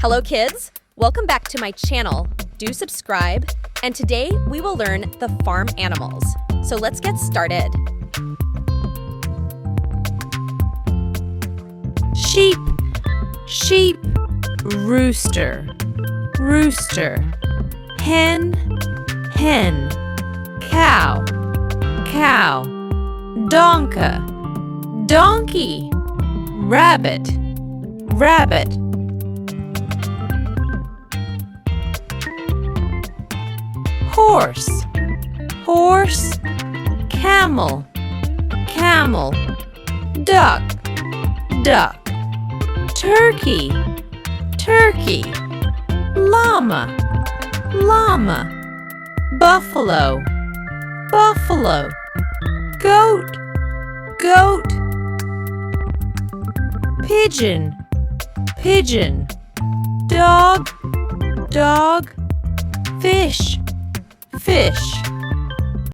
Hello kids, welcome back to my channel. Do subscribe, and today we will learn the farm animals. So let's get started. Sheep, sheep. Rooster, rooster. Hen, hen. Cow, cow. Donka, donkey. Rabbit, rabbit. Horse, horse. Camel, camel. Duck, duck. Turkey, turkey. Llama, llama. Buffalo, buffalo. Goat, goat. Pigeon, pigeon. Dog, dog. Fish, fish.